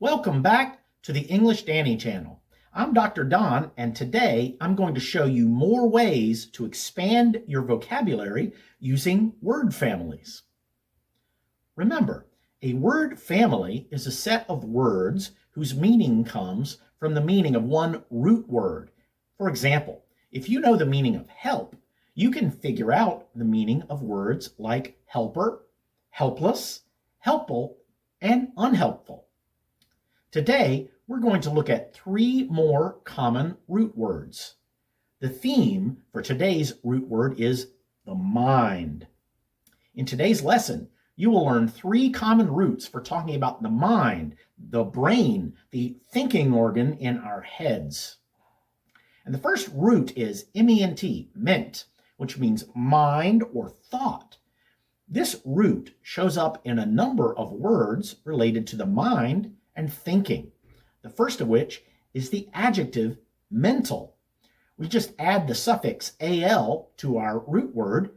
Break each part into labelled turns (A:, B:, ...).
A: Welcome back to the English Danny channel. I'm Dr. Don, and today I'm going to show you more ways to expand your vocabulary using word families. Remember, a word family is a set of words whose meaning comes from the meaning of one root word. For example, if you know the meaning of help, you can figure out the meaning of words like helper, helpless, helpful, and unhelpful. Today, we're going to look at 3 more common root words. The theme for today's root word is the mind. In today's lesson, you will learn 3 common roots for talking about the mind, the brain, the thinking organ in our heads. And the first root is ment, which means mind or thought. This root shows up in a number of words related to the mind and thinking, the first of which is the adjective mental. We just add the suffix al to our root word,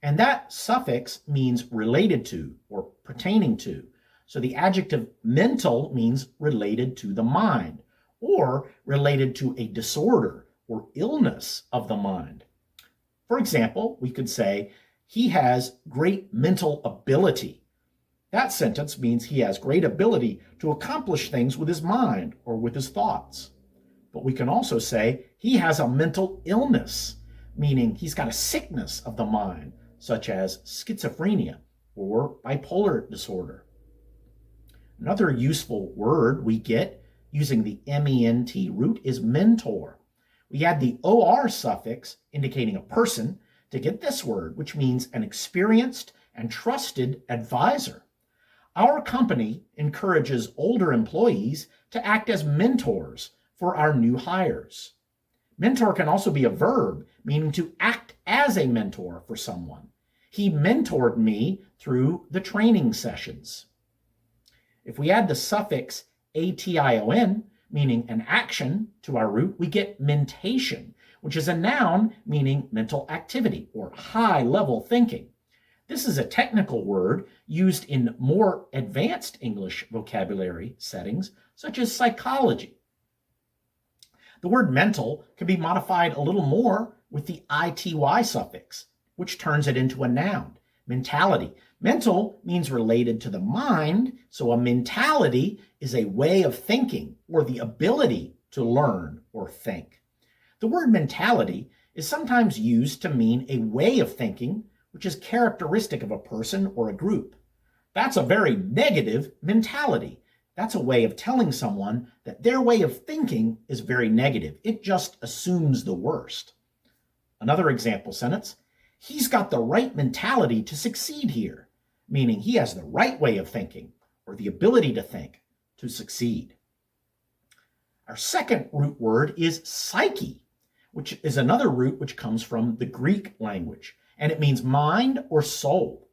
A: and that suffix means related to or pertaining to. So the adjective mental means related to the mind or related to a disorder or illness of the mind. For example, we could say, he has great mental ability. That sentence means he has great ability to accomplish things with his mind or with his thoughts. But we can also say he has a mental illness, meaning he's got a sickness of the mind, such as schizophrenia or bipolar disorder. Another useful word we get using the ment root is mentor. We add the or suffix indicating a person to get this word, which means an experienced and trusted advisor. Our company encourages older employees to act as mentors for our new hires. Mentor can also be a verb, meaning to act as a mentor for someone. He mentored me through the training sessions. If we add the suffix ation, meaning an action, to our root, we get mentation, which is a noun meaning mental activity or high-level thinking. This is a technical word used in more advanced English vocabulary settings, such as psychology. The word mental can be modified a little more with the ity suffix, which turns it into a noun, mentality. Mental means related to the mind, so a mentality is a way of thinking or the ability to learn or think. The word mentality is sometimes used to mean a way of thinking which is characteristic of a person or a group. That's a very negative mentality. That's a way of telling someone that their way of thinking is very negative. It just assumes the worst. Another example sentence, he's got the right mentality to succeed here, meaning he has the right way of thinking or the ability to think to succeed. Our second root word is psyche, which is another root which comes from the Greek language, and it means mind or soul.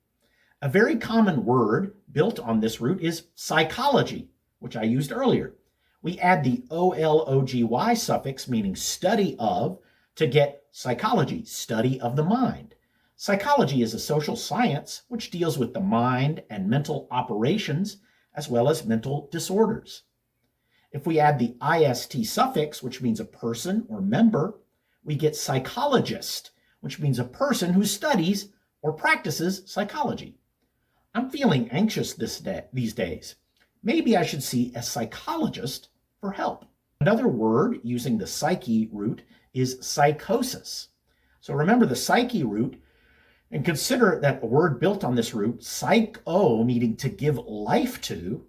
A: A very common word built on this root is psychology, which I used earlier. We add the ology suffix, meaning study of, to get psychology, study of the mind. Psychology is a social science which deals with the mind and mental operations, as well as mental disorders. If we add the ist suffix, which means a person or member, we get psychologist, which means a person who studies or practices psychology. I'm feeling anxious these days. Maybe I should see a psychologist for help. Another word using the psyche root is psychosis. So remember the psyche root and consider that a word built on this root, psycho, meaning to give life to.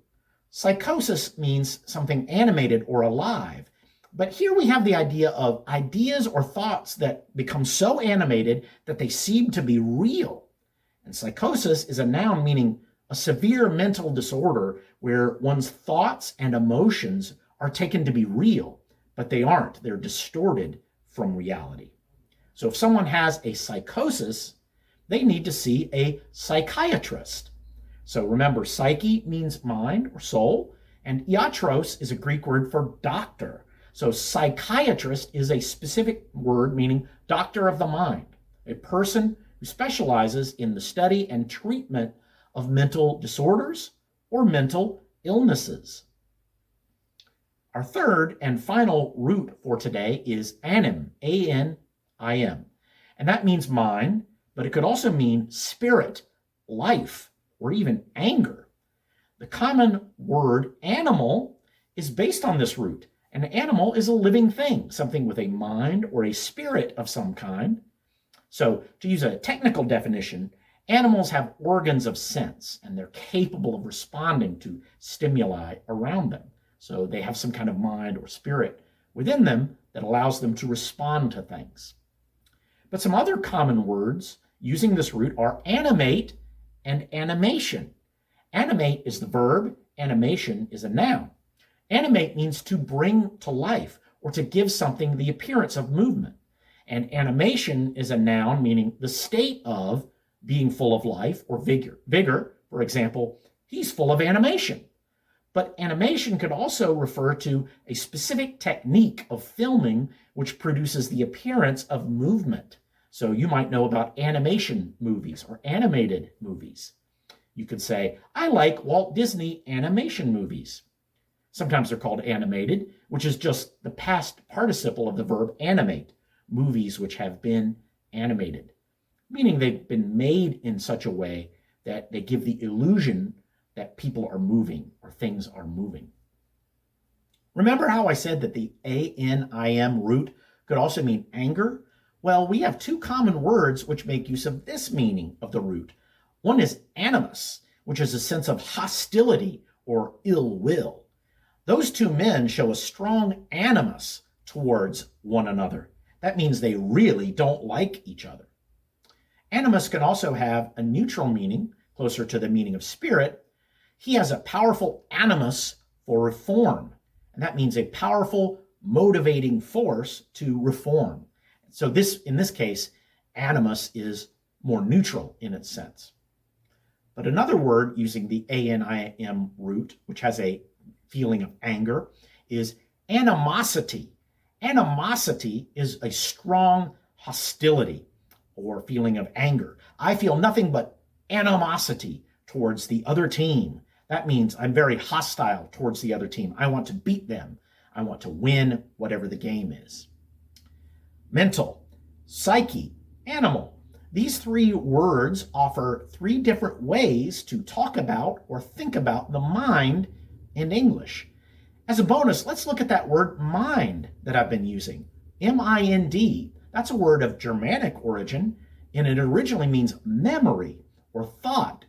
A: Psychosis means something animated or alive. But here we have the idea of ideas or thoughts that become so animated that they seem to be real. And psychosis is a noun meaning a severe mental disorder where one's thoughts and emotions are taken to be real, but they aren't. They're distorted from reality. So if someone has a psychosis, they need to see a psychiatrist. So remember, psyche means mind or soul, and iatros is a Greek word for doctor. So psychiatrist is a specific word meaning doctor of the mind, a person who specializes in the study and treatment of mental disorders or mental illnesses. Our third and final root for today is anim, A-N-I-M. And that means mind, but it could also mean spirit, life, or even anger. The common word animal is based on this root. An animal is a living thing, something with a mind or a spirit of some kind. So, to use a technical definition, animals have organs of sense, and they're capable of responding to stimuli around them. So they have some kind of mind or spirit within them that allows them to respond to things. But some other common words using this root are animate and animation. Animate is the verb, animation is a noun. Animate means to bring to life or to give something the appearance of movement. And animation is a noun meaning the state of being full of life or vigor. For example, he's full of animation. But animation could also refer to a specific technique of filming which produces the appearance of movement. So you might know about animation movies or animated movies. You could say, I like Walt Disney animation movies. Sometimes they're called animated, which is just the past participle of the verb animate, movies which have been animated, meaning they've been made in such a way that they give the illusion that people are moving or things are moving. Remember how I said that the A-N-I-M root could also mean anger? Well, we have two common words which make use of this meaning of the root. One is animus, which is a sense of hostility or ill will. Those two men show a strong animus towards one another. That means they really don't like each other. Animus can also have a neutral meaning, closer to the meaning of spirit. He has a powerful animus for reform, and that means a powerful motivating force to reform. So in this case, animus is more neutral in its sense. But another word using the A-N-I-M root, which has a feeling of anger, is animosity. Animosity is a strong hostility or feeling of anger. I feel nothing but animosity towards the other team. That means I'm very hostile towards the other team. I want to beat them. I want to win whatever the game is. Mental, psyche, animal. These three words offer three different ways to talk about or think about the mind in English. As a bonus, let's look at that word mind that I've been using. M-I-N-D. That's a word of Germanic origin, and it originally means memory or thought.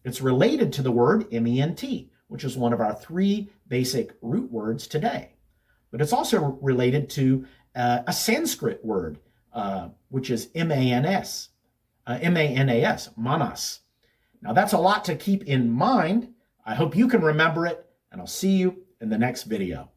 A: It's related to the word M-E-N-T, which is one of our three basic root words today. But it's also related to a Sanskrit word, which is M-A-N-S, manas. Now that's a lot to keep in mind. I hope you can remember it, and I'll see you in the next video.